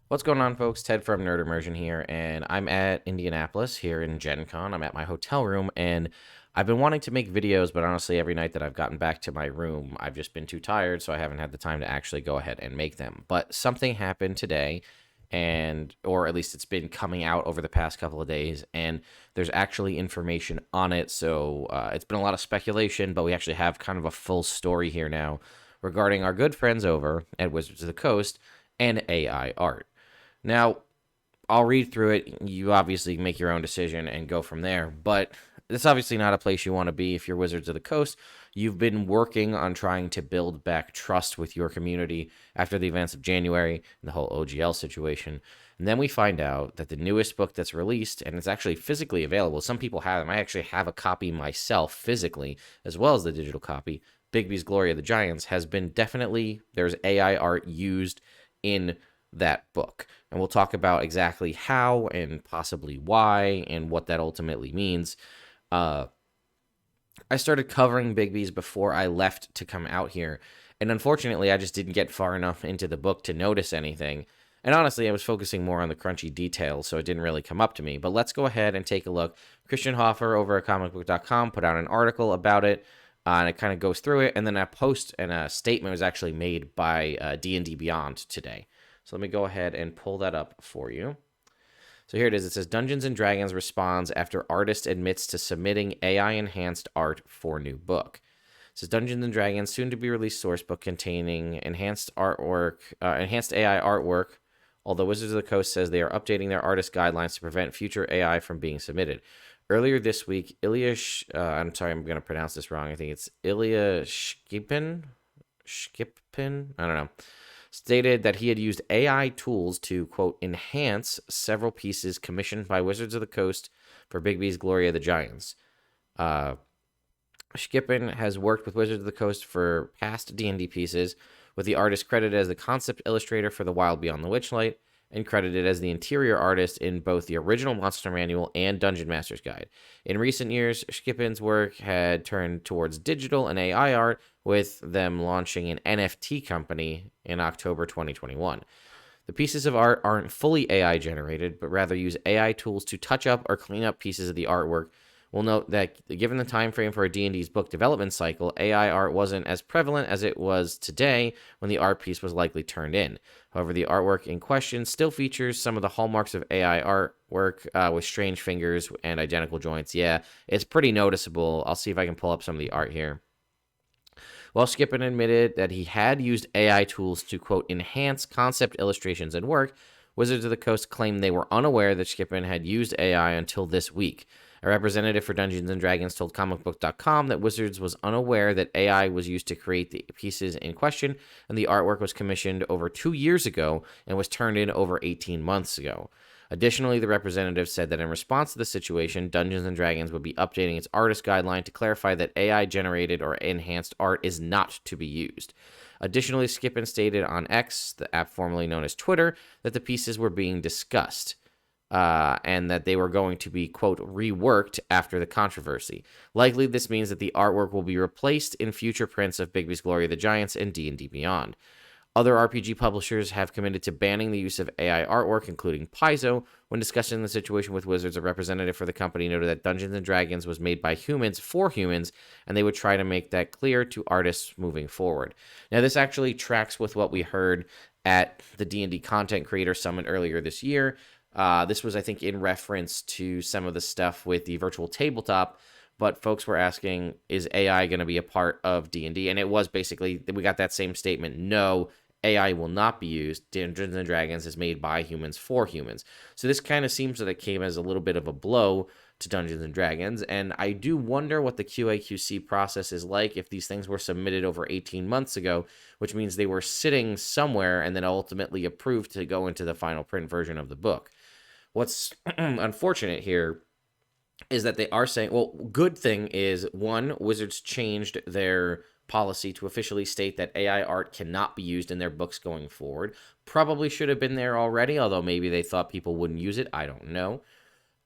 What's going on, folks? Ted from Nerd Immersion here, and I'm at Indianapolis here in Gen Con. I'm at my hotel room, and I've been wanting to make videos, but honestly, every night that I've gotten back to my room, I've just been too tired, so I haven't had the time to actually go ahead and make them. But something happened today, or at least it's been coming out over the past couple of days, and there's actually information on it. So it's been a lot of speculation, but we actually have kind of a full story here now regarding our good friends over at Wizards of the Coast and AI art. Now, I'll read through it. You obviously make your own decision and go from there. But it's obviously not a place you want to be if you're Wizards of the Coast. You've been working on trying to build back trust with your community after the events of January and the whole OGL situation. And then we find out that the newest book that's released, and it's actually physically available. Some people have them. I actually have a copy myself physically, as well as the digital copy. Bigby's Glory of the Giants has been there's AI art used in that book. And we'll talk about exactly how and possibly why and what that ultimately means. I started covering Bigby's before I left to come out here. And unfortunately, I just didn't get far enough into the book to notice anything. And honestly, I was focusing more on the crunchy details, so it didn't really come up to me. But let's go ahead and take a look. Christian Hoffer over at comicbook.com put out an article about it. And it kind of goes through it. And then a post and a statement was actually made by D&D Beyond today. So let me go ahead and pull that up for you. So here it is. It says Dungeons & Dragons responds after artist admits to submitting AI-enhanced art for new book. It says Dungeons & Dragons soon-to-be-released source book containing enhanced AI artwork, although Wizards of the Coast says they are updating their artist guidelines to prevent future AI from being submitted. Earlier this week, I'm sorry, I'm going to pronounce this wrong. I think it's Ilya Shkipin? I don't know. Stated that he had used AI tools to, quote, enhance several pieces commissioned by Wizards of the Coast for Bigby's Glory of the Giants. Shkipin has worked with Wizards of the Coast for past D&D pieces, with the artist credited as the concept illustrator for The Wild Beyond the Witchlight, and credited as the interior artist in both the original Monster Manual and Dungeon Master's Guide. In recent years, Shkipin's work had turned towards digital and AI art, with them launching an NFT company in October 2021. The pieces of art aren't fully AI generated, but rather use AI tools to touch up or clean up pieces of the artwork. We'll note that given the time frame for a D&D's book development cycle, AI art wasn't as prevalent as it was today when the art piece was likely turned in. However, the artwork in question still features some of the hallmarks of AI artwork with strange fingers and identical joints. Yeah, it's pretty noticeable. I'll see if I can pull up some of the art here. While Skippin admitted that he had used AI tools to, quote, enhance concept illustrations and work, Wizards of the Coast claimed they were unaware that Skippin had used AI until this week. A representative for Dungeons & Dragons told comicbook.com that Wizards was unaware that AI was used to create the pieces in question, and the artwork was commissioned over 2 years ago and was turned in over 18 months ago. Additionally, the representative said that in response to the situation, Dungeons & Dragons would be updating its artist guideline to clarify that AI-generated or enhanced art is not to be used. Additionally, Skippin stated on X, the app formerly known as Twitter, that the pieces were being discussed. And that they were going to be, quote, reworked after the controversy. Likely, this means that the artwork will be replaced in future prints of Bigby's Glory of the Giants and D&D Beyond. Other RPG publishers have committed to banning the use of AI artwork, including Paizo. When discussing the situation with Wizards, a representative for the company noted that Dungeons & Dragons was made by humans for humans, and they would try to make that clear to artists moving forward. Now, this actually tracks with what we heard at the D&D Content Creator Summit earlier this year. This was, I think, in reference to some of the stuff with the virtual tabletop, but folks were asking, is AI going to be a part of D&D? And it was basically, we got that same statement, no, AI will not be used. Dungeons & Dragons is made by humans for humans. So this kind of seems that it came as a little bit of a blow to Dungeons & Dragons, and I do wonder what the QA/QC process is like if these things were submitted over 18 months ago, which means they were sitting somewhere and then ultimately approved to go into the final print version of the book. What's unfortunate here is that they are saying, well, good thing is, one, Wizards changed their policy to officially state that AI art cannot be used in their books going forward. Probably should have been there already, although maybe they thought people wouldn't use it. I don't know.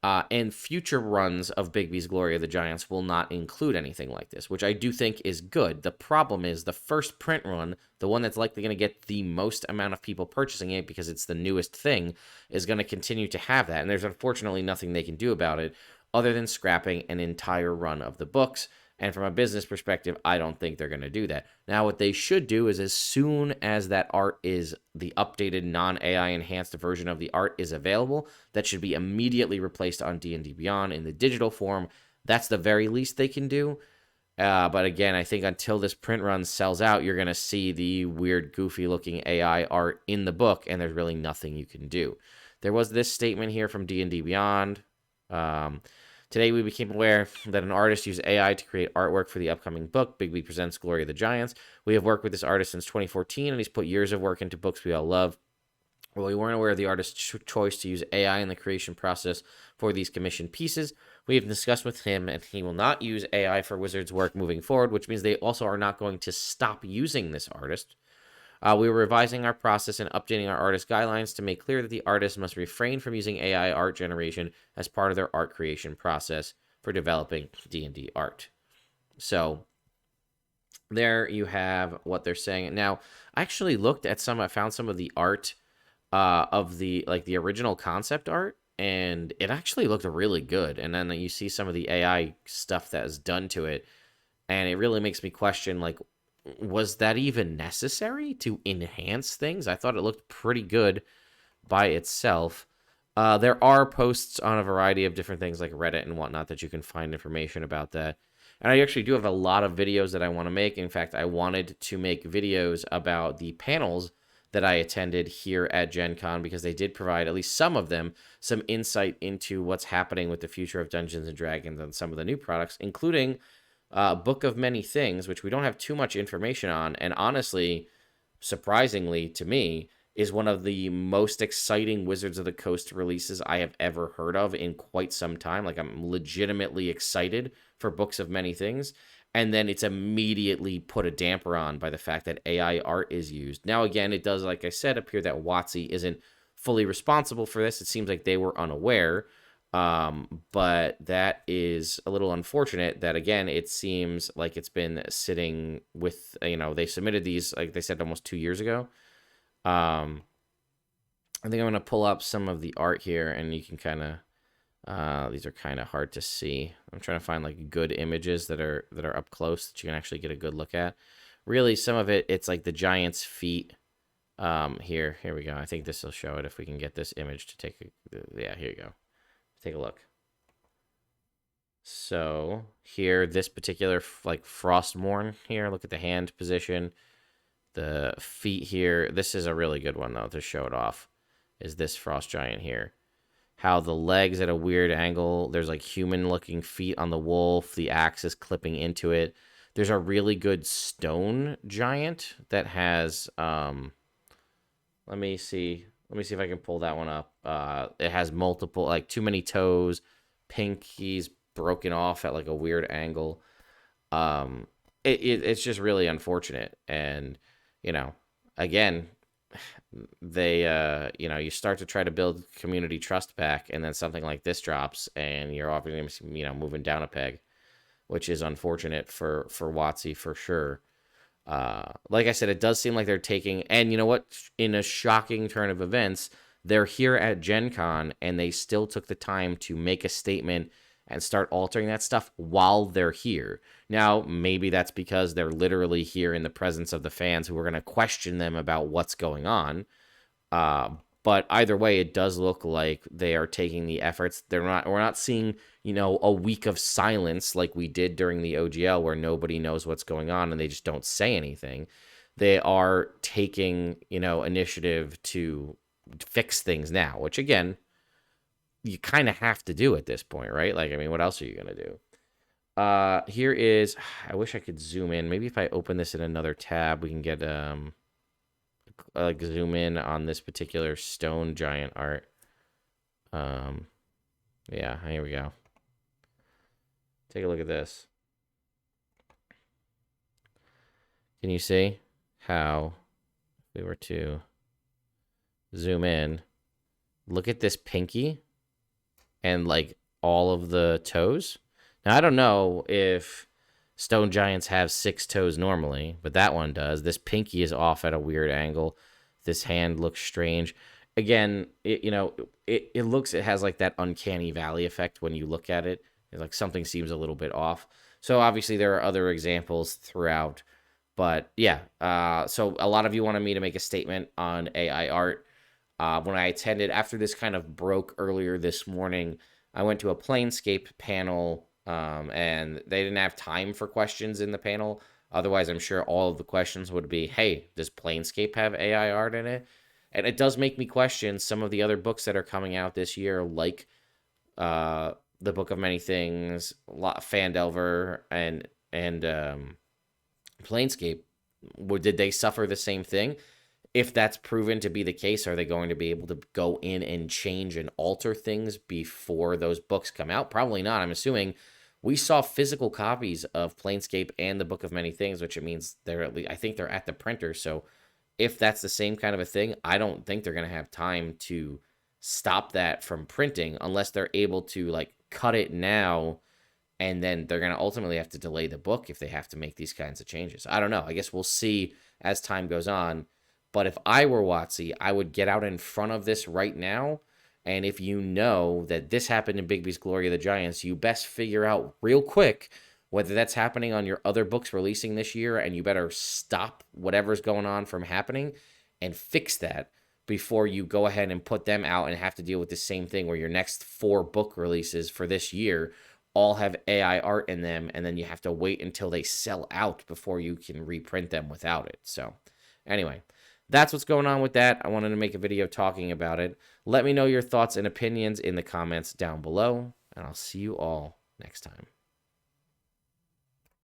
And future runs of Bigby's Glory of the Giants will not include anything like this, which I do think is good. The problem is the first print run, the one that's likely going to get the most amount of people purchasing it because it's the newest thing, is going to continue to have that. And there's unfortunately nothing they can do about it other than scrapping an entire run of the books. And from a business perspective, I don't think they're going to do that. Now, what they should do is as soon as that art is the updated non-AI enhanced version of the art is available, that should be immediately replaced on D&D Beyond in the digital form. That's the very least they can do. But again, I think until this print run sells out, you're going to see the weird, goofy-looking AI art in the book, and there's really nothing you can do. There was this statement here from D&D Beyond. Today, we became aware that an artist used AI to create artwork for the upcoming book, Bigby Presents Glory of the Giants. We have worked with this artist since 2014, and he's put years of work into books we all love. While we weren't aware of the artist's choice to use AI in the creation process for these commissioned pieces, we have discussed with him, and he will not use AI for Wizards' work moving forward, which means they also are not going to stop using this artist. We were revising our process and updating our artist guidelines to make clear that the artist must refrain from using AI art generation as part of their art creation process for developing D&D art. So there you have what they're saying. Now, I actually looked at I found some of the art of the original concept art, and it actually looked really good. And then you see some of the AI stuff that is done to it, and it really makes me question, was that even necessary to enhance things? I thought it looked pretty good by itself. There are posts on a variety of different things like Reddit and whatnot that you can find information about that. And I actually do have a lot of videos that I want to make. In fact, I wanted to make videos about the panels that I attended here at Gen Con because they did provide, at least some of them, some insight into what's happening with the future of Dungeons & Dragons and some of the new products, including Book of Many Things, which we don't have too much information on, and honestly, surprisingly to me, is one of the most exciting Wizards of the Coast releases I have ever heard of in quite some time. I'm legitimately excited for Books of Many Things, and then it's immediately put a damper on by the fact that AI art is used. Now, again, it does, like I said, appear that WotC isn't fully responsible for this. It seems like they were unaware. But that is a little unfortunate that, again, it seems like it's been sitting with, they submitted these, like they said, almost 2 years ago. I think I'm going to pull up some of the art here, and you can kind of, these are kind of hard to see. I'm trying to find good images that are up close that you can actually get a good look at. Really, some of it's like the giant's feet. Here we go. I think this will show it if we can get this image to take, yeah, here you go. Take a look. So here, this particular Frostmourne here, look at the hand position, the feet here. This is a really good one though to show it off. Is this Frost Giant here? How the legs at a weird angle. There's human looking feet on the wolf. The axe is clipping into it. There's a really good stone giant that has let me see if I can pull that one up. It has multiple, too many toes, pinkies broken off at a weird angle. It's just really unfortunate. And, again, they, you start to try to build community trust back, and then something like this drops, and you're obviously, moving down a peg, which is unfortunate for WotC for sure. Like I said, it does seem like they're taking, and you know what? In a shocking turn of events, they're here at Gen Con, and they still took the time to make a statement and start altering that stuff while they're here. Now, maybe that's because they're literally here in the presence of the fans who are going to question them about what's going on. But either way, it does look like they are taking the efforts. We're not seeing, a week of silence like we did during the OGL where nobody knows what's going on and they just don't say anything. They are taking, initiative to fix things now, which again, you kind of have to do at this point, right? What else are you going to do? Here is, I wish I could zoom in. Maybe if I open this in another tab, we can get, zoom in on this particular stone giant art. Yeah, here we go. Take a look at this. Can you see how, if we were to zoom in, look at this pinky? and like all of the toes. Now I don't know if stone giants have 6 toes normally, but that one does. This pinky is off at a weird angle. This hand looks strange. Again, it has like that uncanny valley effect when you look at it. It's like something seems a little bit off. So obviously there are other examples throughout, but yeah. So a lot of you wanted me to make a statement on AI art. When I attended, after this kind of broke earlier this morning, I went to a Planescape panel, and they didn't have time for questions in the panel. Otherwise, I'm sure all of the questions would be, hey, does Planescape have AI art in it? And it does make me question some of the other books that are coming out this year, like the Book of Many Things, Fandelver, and Planescape. Did they suffer the same thing? If that's proven to be the case, are they going to be able to go in and change and alter things before those books come out? Probably not. I'm assuming we saw physical copies of Planescape and the Book of Many Things, which it means they're at least, I think they're at the printer. So if that's the same kind of a thing, I don't think they're going to have time to stop that from printing unless they're able to like cut it now, and then they're going to ultimately have to delay the book if they have to make these kinds of changes. I don't know. I guess we'll see as time goes on. But if I were WotC, I would get out in front of this right now. And if you know that this happened in Bigby's Glory of the Giants, you best figure out real quick whether that's happening on your other books releasing this year, and you better stop whatever's going on from happening and fix that before you go ahead and put them out and have to deal with the same thing where your next 4 book releases for this year all have AI art in them, and then you have to wait until they sell out before you can reprint them without it. So anyway, that's what's going on with that. I wanted to make a video talking about it. Let me know your thoughts and opinions in the comments down below, and I'll see you all next time.